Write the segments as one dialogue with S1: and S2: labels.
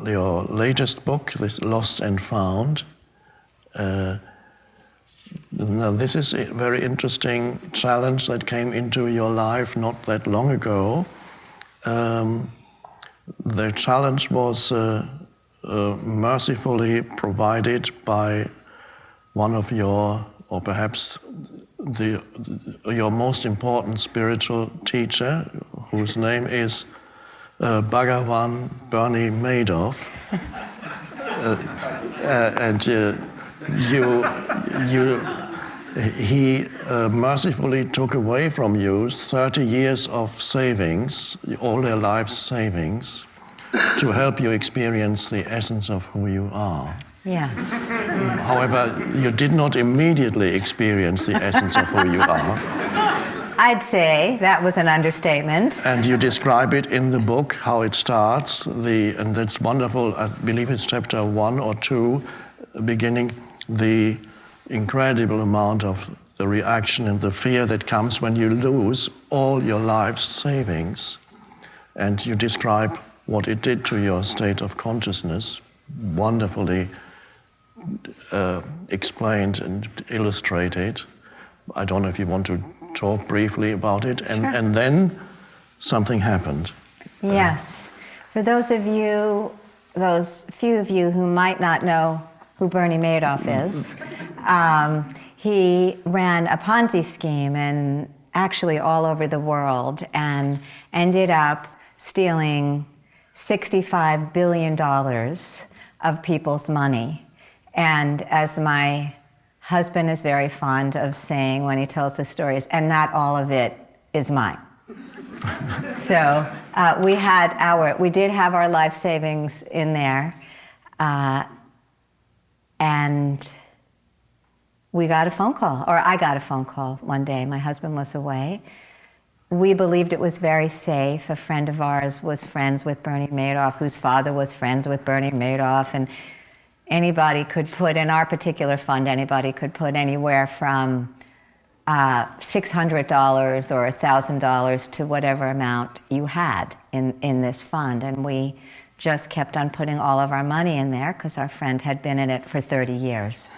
S1: your latest book, this Lost and Found. Now, this is a very interesting challenge that came into your life not that long ago. The challenge was mercifully provided by one of your, or perhaps your most important spiritual teacher, whose name is Bhagavan Bernie Madoff. He mercifully took away from you 30 years of savings, all their life's savings, to help you experience the essence of who you are.
S2: Yes.
S1: However, you did not immediately experience the essence of who you are.
S2: I'd say that was an understatement.
S1: And you describe it in the book, how it starts, and it's wonderful. I believe it's chapter 1 or 2, beginning, the incredible amount of the reaction and the fear that comes when you lose all your life's savings. And you describe what it did to your state of consciousness, wonderfully explained and illustrated. I don't know if you want to talk briefly about it. And,
S2: sure.
S1: And then something happened.
S2: Yes. For those few of you who might not know who Bernie Madoff is, he ran a Ponzi scheme and actually all over the world and ended up stealing $65 billion of people's money. And as my husband is very fond of saying when he tells the stories, and not all of it is mine. So we did have our life savings in there, and we got a phone call, or I got a phone call one day. My husband was away. We believed it was very safe. A friend of ours was friends with Bernie Madoff, whose father was friends with Bernie Madoff, and anybody could put, in our particular fund, anybody could put anywhere from $600 or $1,000 to whatever amount you had in this fund. And we just kept on putting all of our money in there because our friend had been in it for 30 years.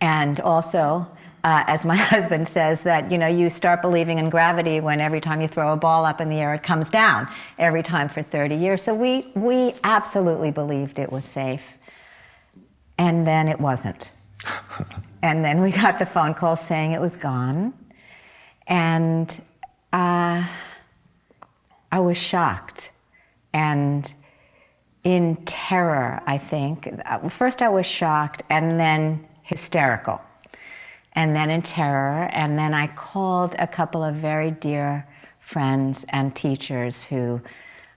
S2: And also, as my husband says, that you start believing in gravity when every time you throw a ball up in the air, it comes down every time for 30 years. So we absolutely believed it was safe. And then it wasn't. And then we got the phone call saying it was gone. And I was shocked and in terror, I think. First I was shocked and then hysterical. And then in terror, and then I called a couple of very dear friends and teachers who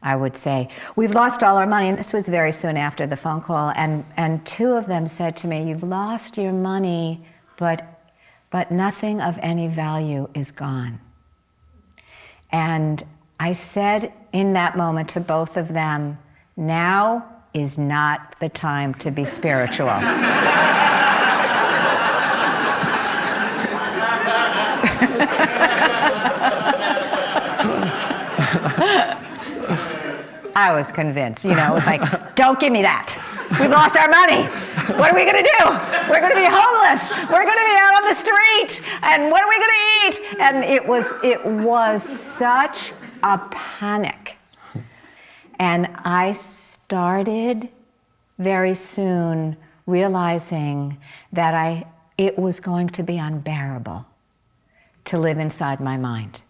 S2: I would say, we've lost all our money, and this was very soon after the phone call, and two of them said to me, you've lost your money, but nothing of any value is gone. And I said in that moment to both of them, now is not the time to be spiritual. I was convinced, it was like, don't give me that. We've lost our money. What are we going to do? We're going to be homeless. We're going to be out on the street. And what are we going to eat? And it was such a panic. And I started very soon realizing that it was going to be unbearable to live inside my mind.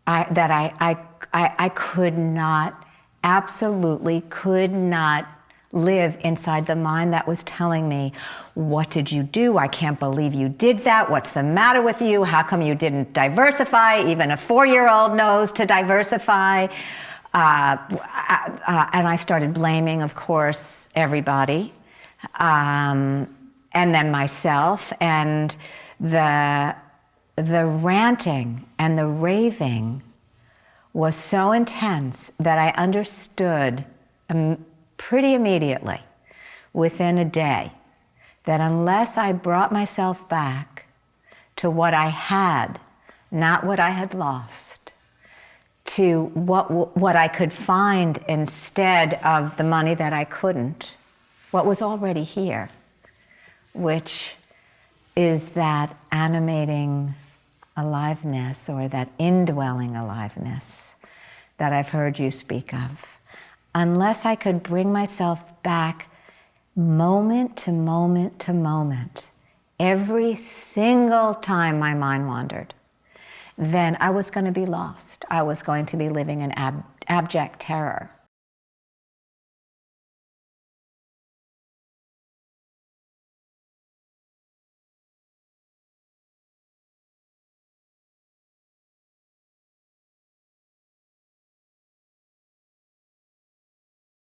S2: I could not, absolutely could not live inside the mind that was telling me, what did you do? I can't believe you did that. What's the matter with you? How come you didn't diversify? Even a 4-year-old knows to diversify. And I started blaming, of course, everybody, and then myself, and the ranting and the raving was so intense that I understood pretty immediately, within a day, that unless I brought myself back to what I had, not what I had lost, to what I could find instead of the money that I couldn't, what was already here, which is that animating aliveness, or that indwelling aliveness that I've heard you speak of. Unless I could bring myself back moment to moment to moment, every single time my mind wandered, then I was going to be lost. I was going to be living in abject terror.